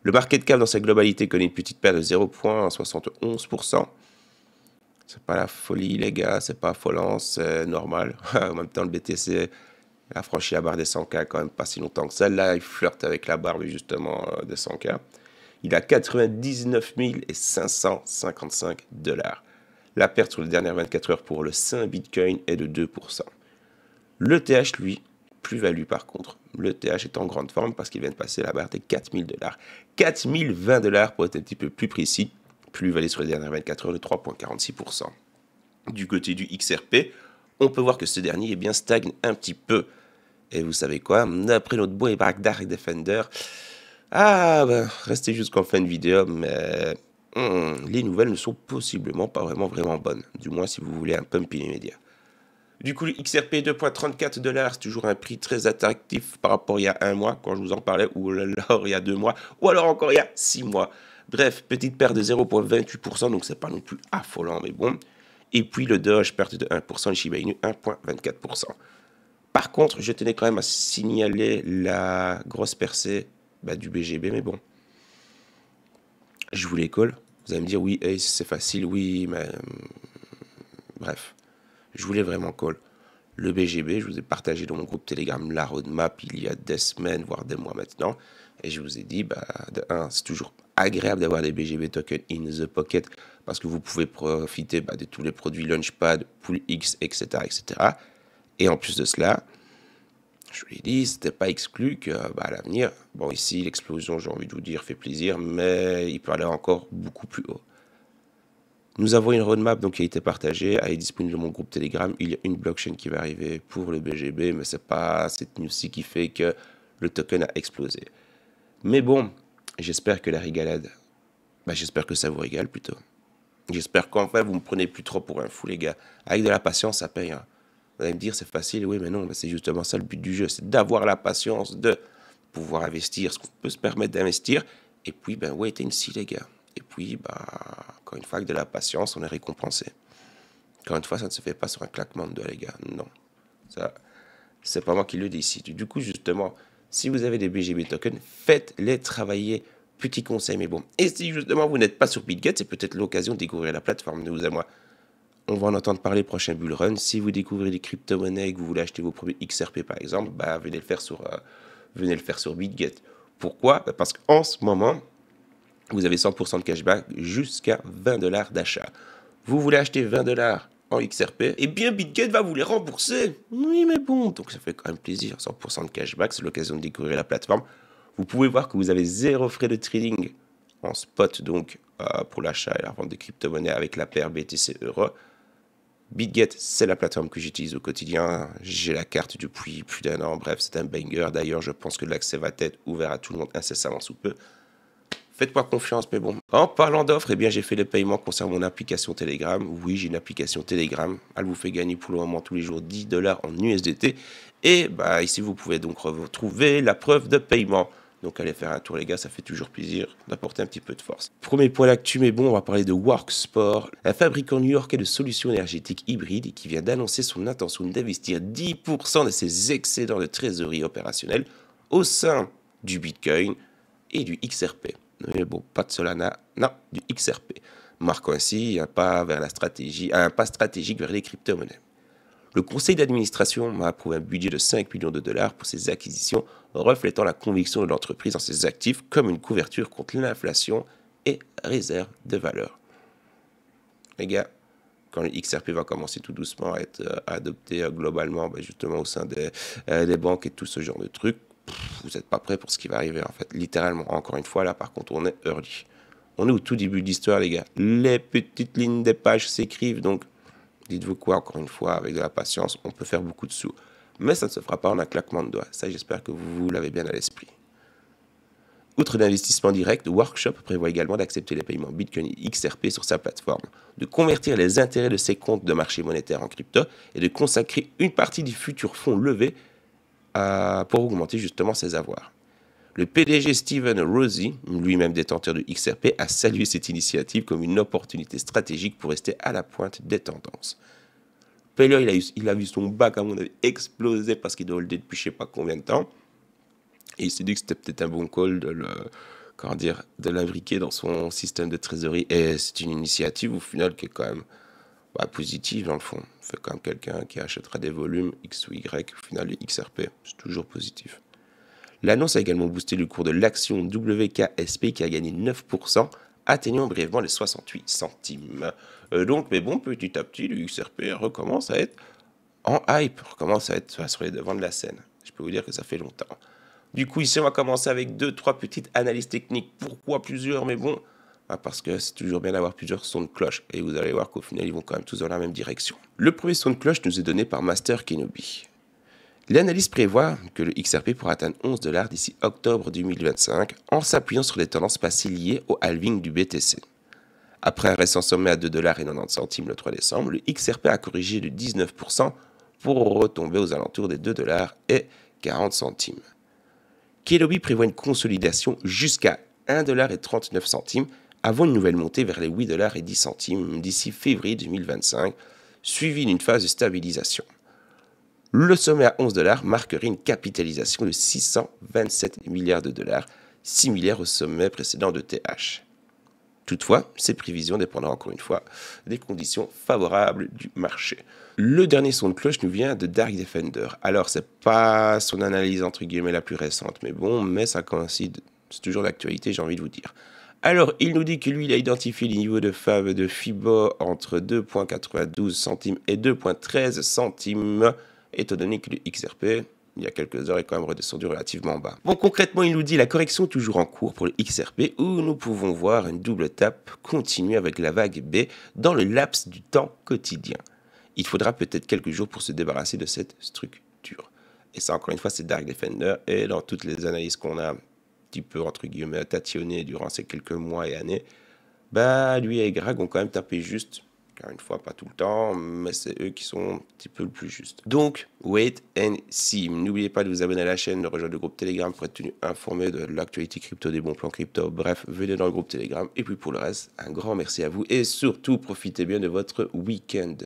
Le market cap dans sa globalité connaît une petite perte de 0,71%. C'est pas la folie, les gars, c'est pas affolant, c'est normal. En même temps, le BTC a franchi la barre des 100K quand même pas si longtemps que ça. Là, il flirte avec la barre justement des 100K. Il a 99 555 $. La perte sur les dernières 24 heures pour le saint Bitcoin est de 2%. L'ETH, lui, plus-value par contre. L'ETH est en grande forme parce qu'il vient de passer la barre des 4000 $. 4020 $ pour être un petit peu plus précis. Plus-value sur les dernières 24 heures de 3,46%. Du côté du XRP, on peut voir que ce dernier stagne un petit peu. Et vous savez quoi, d'après notre beau et Dark Defender, restez jusqu'en fin de vidéo, mais les nouvelles ne sont possiblement pas vraiment bonnes. Du moins si vous voulez un pump immédiat. Du coup, le XRP 2,34 $, c'est toujours un prix très attractif par rapport à il y a un mois, quand je vous en parlais, ou alors il y a 2 mois, ou alors encore il y a 6 mois. Bref, petite perte de 0,28%, donc c'est pas non plus affolant, mais bon. Et puis le Doge, perte de 1%, le Shiba Inu 1,24%. Par contre, je tenais quand même à signaler la grosse percée du BGB, mais bon. Je vous les colle. Vous allez me dire, oui, hey, c'est facile, oui, mais... bref. Je voulais vraiment call. Le BGB, je vous ai partagé dans mon groupe Telegram la roadmap il y a des semaines, voire des mois maintenant. Et je vous ai dit, de 1, c'est toujours agréable d'avoir des BGB tokens in the pocket parce que vous pouvez profiter de tous les produits Launchpad, PoolX, etc., etc. Et en plus de cela, je vous l'ai dit, c'était pas exclu que à l'avenir, bon ici l'explosion, j'ai envie de vous dire, fait plaisir, mais il peut aller encore beaucoup plus haut. Nous avons une roadmap donc, qui a été partagée, elle est disponible dans mon groupe Telegram. Il y a une blockchain qui va arriver pour le BGB, mais c'est pas cette news-ci qui fait que le token a explosé. Mais bon, j'espère que la régalade, j'espère que ça vous régale plutôt. J'espère qu'enfin vous me prenez plus trop pour un fou, les gars. Avec de la patience, ça paye. Hein. Vous allez me dire, c'est facile, oui, mais non, c'est justement ça le but du jeu, c'est d'avoir la patience de pouvoir investir ce qu'on peut se permettre d'investir. Et puis, wait and see, les gars. Et puis, encore une fois, avec de la patience, on est récompensé. Encore une fois, ça ne se fait pas sur un claquement de doigts, les gars. Non. Ça, c'est pas moi qui le décide. Du coup, justement, si vous avez des BGB tokens, faites-les travailler. Petit conseil, mais bon. Et si justement vous n'êtes pas sur BitGet, c'est peut-être l'occasion de découvrir la plateforme de vous à moi. On va en entendre parler prochain bull run. Si vous découvrez des crypto-monnaies et que vous voulez acheter vos produits XRP par exemple, venez le faire sur BitGet. Pourquoi? Parce qu'en ce moment, vous avez 100% de cashback jusqu'à 20 $ d'achat. Vous voulez acheter 20 $ en XRP, eh bien BitGet va vous les rembourser. Oui, mais bon, donc ça fait quand même plaisir. 100% de cashback, c'est l'occasion de découvrir la plateforme. Vous pouvez voir que vous avez 0 frais de trading en spot, donc pour l'achat et la vente de crypto-monnaies avec la paire BTC-Euro. BitGet, c'est la plateforme que j'utilise au quotidien. J'ai la carte depuis plus d'1 an. Bref, c'est un banger. D'ailleurs, je pense que l'accès va être ouvert à tout le monde incessamment sous peu. Faites-moi confiance, mais bon. En parlant d'offres, j'ai fait le paiement concernant mon application Telegram. Oui, j'ai une application Telegram. Elle vous fait gagner pour le moment tous les jours 10 $ en USDT. Et ici, vous pouvez donc retrouver la preuve de paiement. Donc allez faire un tour, les gars, ça fait toujours plaisir d'apporter un petit peu de force. Premier point d'actu, mais bon, on va parler de Worksport, un fabricant new-yorkais de solutions énergétiques hybrides qui vient d'annoncer son intention d'investir 10% de ses excédents de trésorerie opérationnelle au sein du Bitcoin et du XRP. Mais bon, pas de Solana, non, du XRP. Marquant ainsi un pas stratégique vers les crypto-monnaies. Le conseil d'administration m'a approuvé un budget de 5 millions de dollars pour ses acquisitions, reflétant la conviction de l'entreprise dans ses actifs comme une couverture contre l'inflation et réserve de valeur. Les gars, quand le XRP va commencer tout doucement à être adopté globalement, justement au sein des banques et tout ce genre de trucs, vous n'êtes pas prêts pour ce qui va arriver en fait, littéralement. Encore une fois, là par contre, on est early. On est au tout début de l'histoire, les gars. Les petites lignes des pages s'écrivent, donc dites-vous quoi, encore une fois, avec de la patience, on peut faire beaucoup de sous. Mais ça ne se fera pas en un claquement de doigts. Ça, j'espère que vous l'avez bien à l'esprit. Outre l'investissement direct, Workshop prévoit également d'accepter les paiements Bitcoin et XRP sur sa plateforme, de convertir les intérêts de ses comptes de marché monétaire en crypto et de consacrer une partie du futur fonds levé pour augmenter justement ses avoirs. Le PDG Steven Rossi, lui-même détenteur de XRP, a salué cette initiative comme une opportunité stratégique pour rester à la pointe des tendances. Paylor, il a vu son bac, à mon avis, exploser parce qu'il doit holder depuis je ne sais pas combien de temps. Et il s'est dit que c'était peut-être un bon call comment dire, de l'imbriquer dans son système de trésorerie. Et c'est une initiative au final qui est quand même positive dans le fond. Fait quand même quelqu'un qui achètera des volumes X ou Y, au final les XRP, c'est toujours positif. L'annonce a également boosté le cours de l'action WKSP qui a gagné 9%, atteignant brièvement les 68 centimes. Mais bon, petit à petit, le XRP recommence à être en hype, recommence à être sur les devants de la scène. Je peux vous dire que ça fait longtemps. Du coup, ici, on va commencer avec 2-3 petites analyses techniques. Pourquoi plusieurs? Mais bon, parce que c'est toujours bien d'avoir plusieurs sons de cloche. Et vous allez voir qu'au final, ils vont quand même tous dans la même direction. Le premier son de cloche nous est donné par Master Kenobi. L'analyse prévoit que le XRP pourra atteindre 11 $ d'ici octobre 2025 en s'appuyant sur les tendances passées liées au halving du BTC. Après un récent sommet à 2,90 $ le 3 décembre, le XRP a corrigé de 19% pour retomber aux alentours des 2,40 $. Kenobi prévoit une consolidation jusqu'à 1,39 $ avant une nouvelle montée vers les 8,10 $ d'ici février 2025, suivie d'une phase de stabilisation. Le sommet à 11 $ marquerait une capitalisation de 627 milliards de dollars, similaire au sommet précédent de TH. Toutefois, ces prévisions dépendront encore une fois des conditions favorables du marché. Le dernier son de cloche nous vient de Dark Defender. Alors, c'est pas son analyse entre guillemets la plus récente, mais ça coïncide. C'est toujours d'actualité, j'ai envie de vous dire. Alors, il nous dit que lui, il a identifié les niveaux de FIBO entre 2,92 centimes et 2,13 centimes, étant donné que le XRP, il y a quelques heures, est quand même redescendu relativement bas. Bon, concrètement, il nous dit la correction toujours en cours pour le XRP, où nous pouvons voir une double tape continuer avec la vague B dans le laps du temps quotidien. Il faudra peut-être quelques jours pour se débarrasser de cette structure. Et ça, encore une fois, c'est Dark Defender, et dans toutes les analyses qu'on a un petit peu, entre guillemets, tâtonnées durant ces quelques mois et années, lui et Greg ont quand même tapé juste. Encore une fois, pas tout le temps, mais c'est eux qui sont un petit peu le plus juste. Donc, wait and see. N'oubliez pas de vous abonner à la chaîne, de rejoindre le groupe Telegram pour être tenu informé de l'actualité crypto, des bons plans crypto. Bref, venez dans le groupe Telegram. Et puis pour le reste, un grand merci à vous. Et surtout, profitez bien de votre week-end.